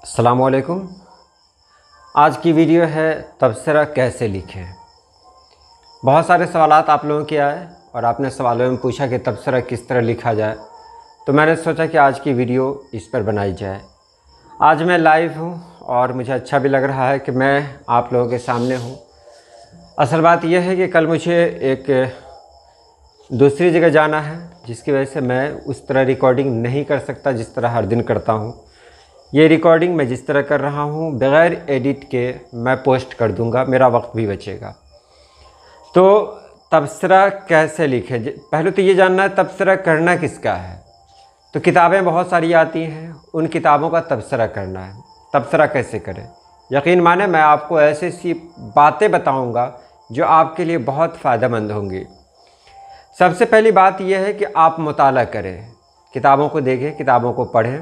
अस्सलामुअलैकुम। आज की वीडियो है तबसरा कैसे लिखें। बहुत सारे सवालात आप लोगों के आए और आपने सवालों में पूछा कि तबसरा किस तरह लिखा जाए, तो मैंने सोचा कि आज की वीडियो इस पर बनाई जाए। आज मैं लाइव हूँ और मुझे अच्छा भी लग रहा है कि मैं आप लोगों के सामने हूँ। असल बात यह है कि कल मुझे एक दूसरी जगह जाना है, जिसकी वजह से मैं उस तरह रिकॉर्डिंग नहीं कर सकता जिस तरह हर दिन करता हूँ। ये रिकॉर्डिंग मैं जिस तरह कर रहा हूँ बग़ैर एडिट के मैं पोस्ट कर दूँगा, मेरा वक्त भी बचेगा। तो तबसरा कैसे लिखें, पहले तो ये जानना है तबसरा करना किसका है। तो किताबें बहुत सारी आती हैं, उन किताबों का तबसरा करना है। तबसरा कैसे करें, यकीन माने मैं आपको ऐसी सी बातें बताऊँगा जो आपके लिए बहुत फ़ायदेमंद होंगी। सबसे पहली बात यह है कि आप मुताला करें, किताबों को देखें, किताबों को पढ़ें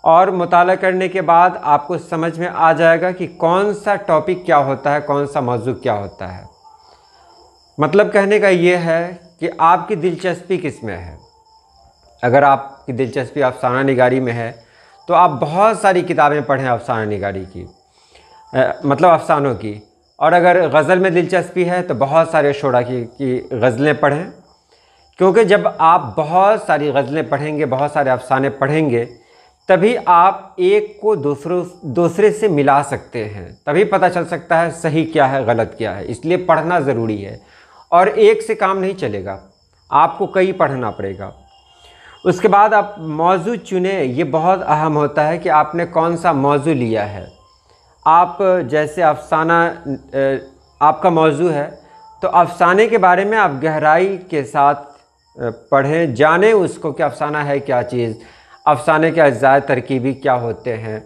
और मुताला करने के बाद आपको समझ में आ जाएगा कि कौन सा टॉपिक क्या होता है, कौन सा मौजू क्या होता है। मतलब कहने का ये है कि आपकी दिलचस्पी किस में है। अगर आपकी दिलचस्पी अफसाना निगारी में है तो आप बहुत सारी किताबें पढ़ें अफसाना निगारी की, मतलब अफसानों की। और अगर गज़ल में दिलचस्पी है तो बहुत सारे शोरा की गज़लें पढ़ें, क्योंकि जब आप बहुत सारी गज़लें पढ़ेंगे, बहुत सारे अफसाने पढ़ेंगे, तभी आप एक को दूसरे से मिला सकते हैं, तभी पता चल सकता है सही क्या है गलत क्या है। इसलिए पढ़ना ज़रूरी है और एक से काम नहीं चलेगा, आपको कई पढ़ना पड़ेगा। उसके बाद आप मौजू चुने, ये बहुत अहम होता है कि आपने कौन सा मौजू लिया है। आप जैसे अफसाना आपका मौजू है तो अफसाने के बारे में आप गहराई के साथ पढ़ें, जानें उसको कि अफसाना है क्या चीज़, अफसाने के अज्जाए तरकीबी क्या होते हैं,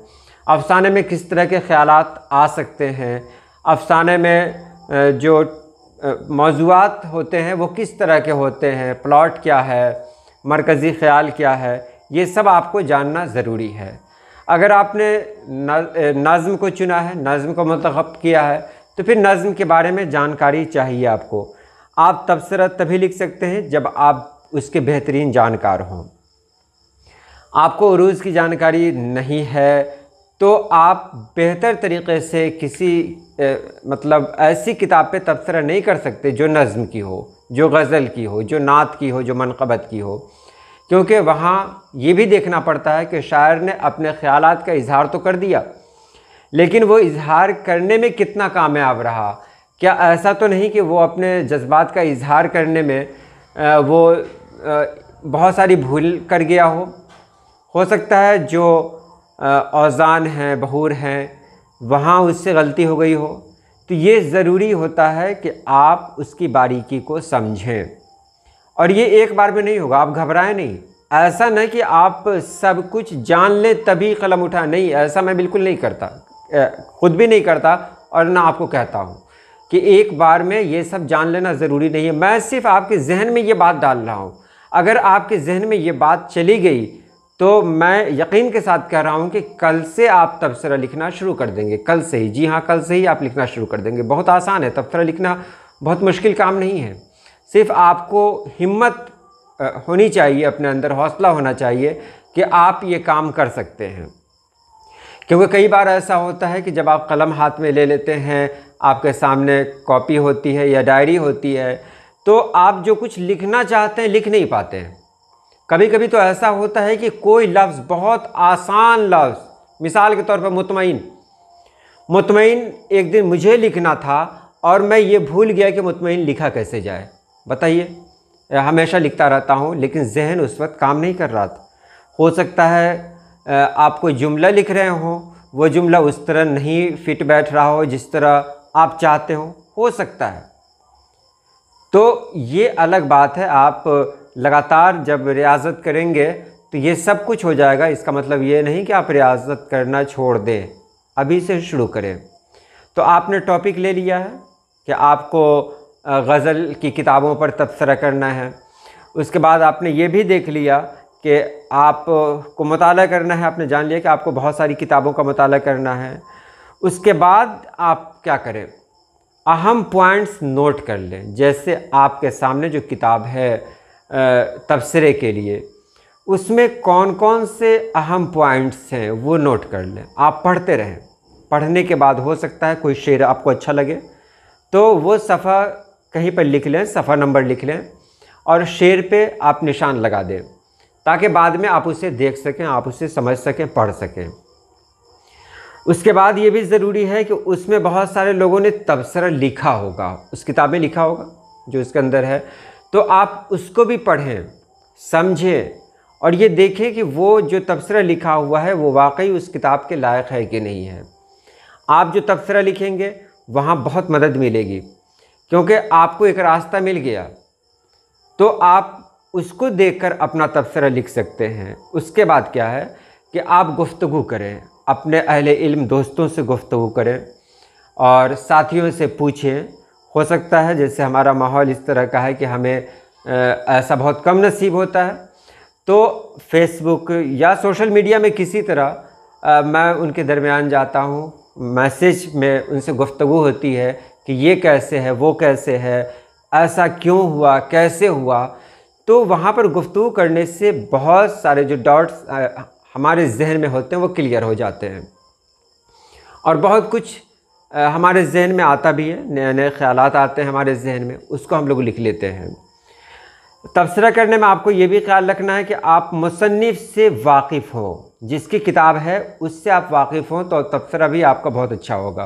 अफसाने में किस तरह के ख़यालात आ सकते हैं, अफसाने में जो मौज़ूआत होते हैं वो किस तरह के होते हैं, प्लॉट क्या है, मरकज़ी ख़याल क्या है, ये सब आपको जानना ज़रूरी है। अगर आपने नज़्म को चुना है, नज़्म को मुंतख़ब किया है, तो फिर नज़्म के बारे में जानकारी चाहिए आपको। आप तबसरा तभी लिख सकते हैं जब आप उसके बेहतरीन जानकार हों। आपको उरूज़ की जानकारी नहीं है तो आप बेहतर तरीक़े से किसी मतलब ऐसी किताब पे तबसरा नहीं कर सकते जो नज़्म की हो, जो गज़ल की हो, जो नात की हो, जो मनक़बत की हो, क्योंकि वहाँ ये भी देखना पड़ता है कि शायर ने अपने ख़यालात का इज़हार तो कर दिया, लेकिन वो इज़हार करने में कितना कामयाब रहा। क्या ऐसा तो नहीं कि वो अपने जज्बात का इज़हार करने में वो बहुत सारी भूल कर गया हो सकता है जो औज़ान हैं, बहूर हैं, वहाँ उससे गलती हो गई हो। तो ये ज़रूरी होता है कि आप उसकी बारीकी को समझें, और ये एक बार में नहीं होगा, आप घबराएं नहीं। ऐसा नहीं कि आप सब कुछ जान लें तभी कलम उठा, नहीं, ऐसा मैं बिल्कुल नहीं करता, ख़ुद भी नहीं करता और ना आपको कहता हूँ कि एक बार में ये सब जान लेना ज़रूरी नहीं है। मैं सिर्फ आपके जहन में ये बात डाल रहा हूँ। अगर आपके जहन में ये बात चली गई तो मैं यकीन के साथ कह रहा हूँ कि कल से आप तबसरा लिखना शुरू कर देंगे, कल से ही, जी हाँ, कल से ही आप लिखना शुरू कर देंगे। बहुत आसान है, तबसरा लिखना बहुत मुश्किल काम नहीं है। सिर्फ आपको हिम्मत होनी चाहिए, अपने अंदर हौसला होना चाहिए कि आप ये काम कर सकते हैं। क्योंकि कई बार ऐसा होता है कि जब आप कलम हाथ में ले लेते हैं, आपके सामने कॉपी होती है या डायरी होती है, तो आप जो कुछ लिखना चाहते हैं लिख नहीं पाते हैं। कभी कभी तो ऐसा होता है कि कोई लफ्ज़, बहुत आसान लफ्ज़, मिसाल के तौर पर मुतमईन एक दिन मुझे लिखना था और मैं ये भूल गया कि मुतमईन लिखा कैसे जाए। बताइए, हमेशा लिखता रहता हूँ लेकिन जहन उस वक्त काम नहीं कर रहा था। हो सकता है आप कोई जुमला लिख रहे हों, वो जुमला उस तरह नहीं फिट बैठ रहा हो जिस तरह आप चाहते हो सकता है। तो ये अलग बात है। आप लगातार जब रियाज़त करेंगे तो ये सब कुछ हो जाएगा। इसका मतलब ये नहीं कि आप रियाज़त करना छोड़ दें, अभी से शुरू करें। तो आपने टॉपिक ले लिया है कि आपको गज़ल की किताबों पर तबसरा करना है। उसके बाद आपने ये भी देख लिया कि आपको मुताला करना है, आपने जान लिया कि आपको बहुत सारी किताबों का मुताला करना है। उसके बाद आप क्या करें, अहम पॉइंट्स नोट कर लें। जैसे आपके सामने जो किताब है तबसरे के लिए, उसमें कौन कौन से अहम पॉइंट्स हैं वो नोट कर लें। आप पढ़ते रहें, पढ़ने के बाद हो सकता है कोई शेर आपको अच्छा लगे तो वो सफ़ा कहीं पर लिख लें, सफ़ा नंबर लिख लें और शेर पे आप निशान लगा दें ताकि बाद में आप उसे देख सकें, आप उसे समझ सकें, पढ़ सकें। उसके बाद ये भी ज़रूरी है कि उसमें बहुत सारे लोगों ने तबसरा लिखा होगा, उस किताब में लिखा होगा जो इसके अंदर है, तो आप उसको भी पढ़ें, समझें और ये देखें कि वो जो तबसरा लिखा हुआ है वो वाकई उस किताब के लायक है कि नहीं है। आप जो तबसरा लिखेंगे वहाँ बहुत मदद मिलेगी, क्योंकि आपको एक रास्ता मिल गया तो आप उसको देखकर अपना तबसरा लिख सकते हैं। उसके बाद क्या है कि आप गुफ्तगू करें, अपने अहले इल्म दोस्तों से गुफ्तगू करें और साथियों से पूछें। हो सकता है जैसे हमारा माहौल इस तरह का है कि हमें ऐसा बहुत कम नसीब होता है, तो फेसबुक या सोशल मीडिया में किसी तरह मैं उनके दरमियान जाता हूँ, मैसेज में उनसे गुफ्तगू होती है कि ये कैसे है, वो कैसे है, ऐसा क्यों हुआ, कैसे हुआ। तो वहाँ पर गुफ्तगू करने से बहुत सारे जो डाउट्स हमारे जहन में होते हैं वो क्लियर हो जाते हैं और बहुत कुछ हमारे जहन में आता भी है, नए नए ख़यालात आते हैं हमारे जहन में, उसको हम लोग लिख लेते हैं। तबसरा करने में आपको ये भी ख्याल रखना है कि आप मुसन्निफ़ से वाकिफ़ हों, जिसकी किताब है उससे आप वाकिफ़ हों तो तबसरा भी आपका बहुत अच्छा होगा।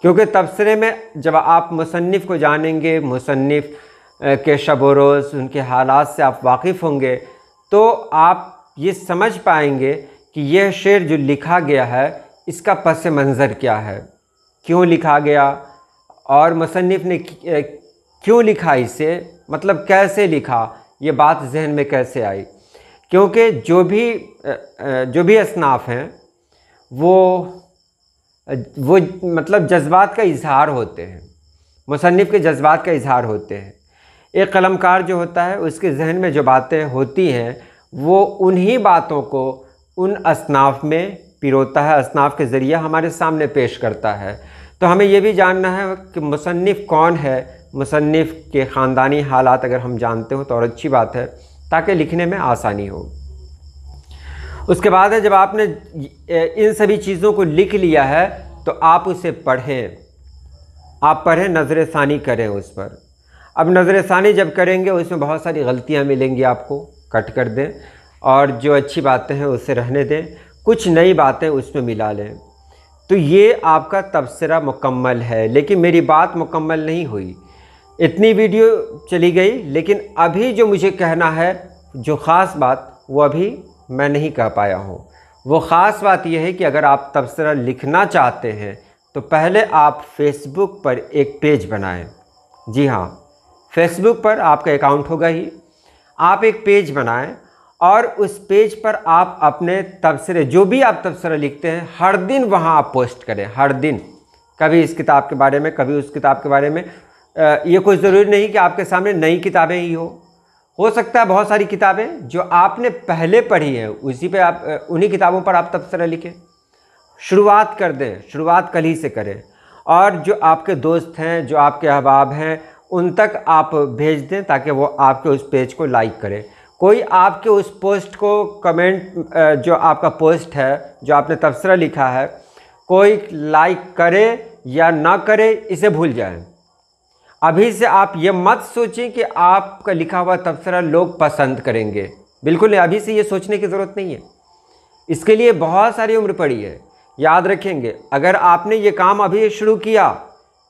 क्योंकि तबसरे में जब आप मुसन्निफ़ को जानेंगे, मुसन्निफ़ के शब व रोज़, उनके हालात से आप वाकिफ़ होंगे तो आप ये समझ पाएंगे कि यह शेर जो लिखा गया है इसका पस मंज़र क्या है, क्यों लिखा गया और मुसन्निफ़ ने क्यों लिखा इसे, मतलब कैसे लिखा, ये बात जहन में कैसे आई। क्योंकि जो भी असनाफ़ हैं वो मतलब जज्बात का इजहार होते हैं, मुसन्निफ़ के जज्बात का इजहार होते हैं। एक कलमकार जो होता है उसके जहन में जो बातें होती हैं वो उन्हीं बातों को उन असनाफ़ में पिरोता है, असनाफ़ के ज़रिए हमारे सामने पेश करता है। तो हमें ये भी जानना है कि मुसन्निफ़ कौन है, मुसन्निफ़ के ख़ानदानी हालात अगर हम जानते हो तो और अच्छी बात है ताकि लिखने में आसानी हो। उसके बाद है जब आपने इन सभी चीज़ों को लिख लिया है तो आप उसे पढ़ें, आप पढ़ें, नज़र सानी करें उस पर। अब नज़र सानी जब करेंगे उसमें बहुत सारी गलतियाँ मिलेंगी, आपको कट कर दें और जो अच्छी बातें हैं उसे रहने दें, कुछ नई बातें उसमें मिला लें। तो ये आपका तबसरा मुकम्मल है। लेकिन मेरी बात मुकम्मल नहीं हुई, इतनी वीडियो चली गई, लेकिन अभी जो मुझे कहना है जो ख़ास बात वो अभी मैं नहीं कह पाया हूँ। वो ख़ास बात यह है कि अगर आप तबसरा लिखना चाहते हैं तो पहले आप फेसबुक पर एक पेज बनाएं। जी हाँ, फेसबुक पर आपका अकाउंट होगा ही, आप एक पेज बनाएं और उस पेज पर आप अपने तबसरे, जो भी आप तबसरा लिखते हैं, हर दिन वहाँ आप पोस्ट करें। हर दिन, कभी इस किताब के बारे में, कभी उस किताब के बारे में। ये कोई ज़रूरी नहीं कि आपके सामने नई किताबें ही हो सकता है बहुत सारी किताबें जो आपने पहले पढ़ी हैं उसी पे आप, उन्हीं किताबों पर आप तबसरा लिखें। शुरुआत कर दें, शुरुआत कल ही से करें और जो आपके दोस्त हैं, जो आपके अहबाब हैं, उन तक आप भेज दें ताकि वो आपके उस पेज को लाइक करें। कोई आपके उस पोस्ट को कमेंट, जो आपका पोस्ट है, जो आपने तबसरा लिखा है, कोई लाइक करे या ना करे इसे भूल जाएं। अभी से आप ये मत सोचें कि आपका लिखा हुआ तबसरा लोग पसंद करेंगे, बिल्कुल नहीं, अभी से ये सोचने की ज़रूरत नहीं है। इसके लिए बहुत सारी उम्र पड़ी है। याद रखेंगे, अगर आपने ये काम अभी शुरू किया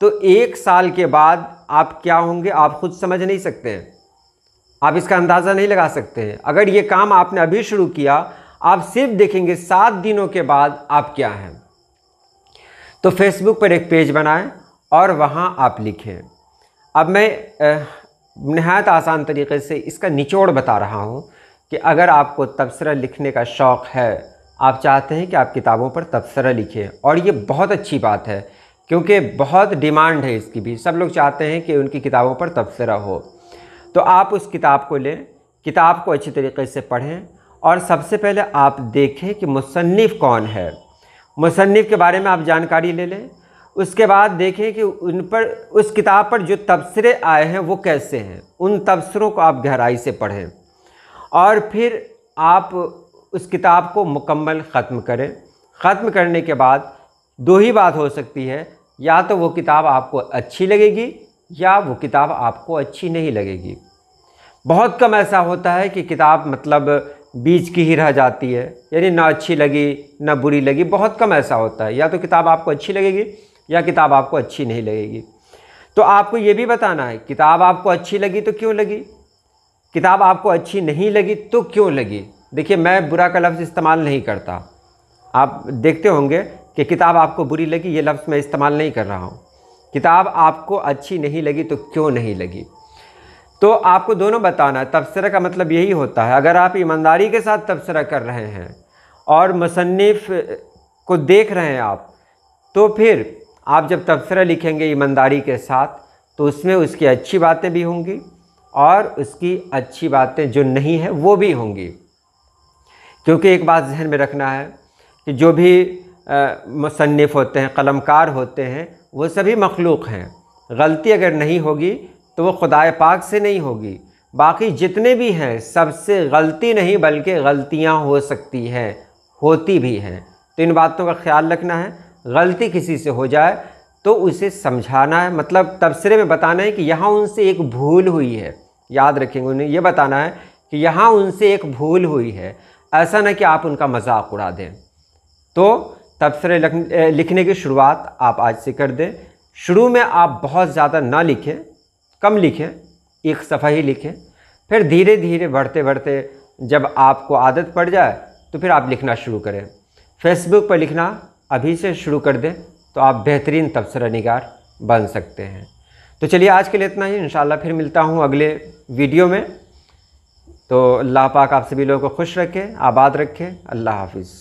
तो 1 साल के बाद आप क्या होंगे आप खुद समझ नहीं सकते हैं, आप इसका अंदाज़ा नहीं लगा सकते हैं। अगर ये काम आपने अभी शुरू किया, आप सिर्फ देखेंगे 7 दिनों के बाद आप क्या हैं। तो फेसबुक पर एक पेज बनाएं और वहाँ आप लिखें। अब मैं नहायत आसान तरीके से इसका निचोड़ बता रहा हूँ कि अगर आपको तबसरा लिखने का शौक़ है, आप चाहते हैं कि आप किताबों पर तबसरा लिखें, और ये बहुत अच्छी बात है क्योंकि बहुत डिमांड है इसकी भी, सब लोग चाहते हैं कि उनकी किताबों पर तबसरा हो। तो आप उस किताब को लें, किताब को अच्छी तरीके से पढ़ें और सबसे पहले आप देखें कि मुसन्निफ़ कौन है। मुसन्निफ़ के बारे में आप जानकारी ले लें। उसके बाद देखें कि उन पर, उस किताब पर जो तबसरे आए हैं वो कैसे हैं। उन तबसरों को आप गहराई से पढ़ें और फिर आप उस किताब को मुकम्मल ख़त्म करें। ख़त्म करने के बाद दो ही बात हो सकती है, या तो वो किताब आपको अच्छी लगेगी या वो किताब आपको अच्छी नहीं लगेगी। बहुत कम ऐसा होता है कि किताब मतलब बीच की ही रह जाती है, यानी ना अच्छी लगी ना बुरी लगी, बहुत कम ऐसा होता है। या तो किताब आपको अच्छी लगेगी या किताब आपको अच्छी नहीं लगेगी। तो आपको ये भी बताना है किताब आपको अच्छी लगी तो क्यों लगी, किताब आपको अच्छी नहीं लगी तो क्यों लगी। देखिए, मैं बुरा का लफ्ज़ इस्तेमाल नहीं करता, आप देखते होंगे कि किताब आपको बुरी लगी, ये लफ्ज़ मैं इस्तेमाल नहीं कर रहा हूँ। किताब आपको अच्छी नहीं लगी तो क्यों नहीं लगी, तो आपको दोनों बताना है। तबसरा का मतलब यही होता है, अगर आप ईमानदारी के साथ तबसरा कर रहे हैं और मुसन्निफ़ को देख रहे हैं आप, तो फिर आप जब तबसरा लिखेंगे ईमानदारी के साथ तो उसमें उसकी अच्छी बातें भी होंगी और उसकी अच्छी बातें जो नहीं है वो भी होंगी। क्योंकि एक बात जहन में रखना है कि जो भी मुसन्निफ़ होते हैं, कलमकार होते हैं, वो सभी मखलूक हैं। गलती अगर नहीं होगी तो वो खुदाए पाक से नहीं होगी। बाकी जितने भी हैं सबसे गलती नहीं बल्कि गलतियां हो सकती हैं, होती भी हैं। तो इन बातों का ख्याल रखना है। गलती किसी से हो जाए तो उसे समझाना है, मतलब तबसरे में बताना है कि यहाँ उनसे एक भूल हुई है। याद रखेंगे, उन्हें ये बताना है कि यहाँ उनसे एक भूल हुई है, ऐसा ना कि आप उनका मजाक उड़ा दें। तो तबसरे लिखने की शुरुआत आप आज से कर दें। शुरू में आप बहुत ज़्यादा ना लिखें, कम लिखें, एक सफ़ा ही लिखें। फिर धीरे धीरे बढ़ते बढ़ते जब आपको आदत पड़ जाए तो फिर आप लिखना शुरू करें। फेसबुक पर लिखना अभी से शुरू कर दें तो आप बेहतरीन तबसरा निगार बन सकते हैं। तो चलिए, आज के लिए इतना ही। इंशाअल्लाह फिर मिलता हूँ अगले वीडियो में। तो अल्लाह पाक आप सभी लोगों को खुश रखे, आबाद रखे। अल्लाह हाफिज़।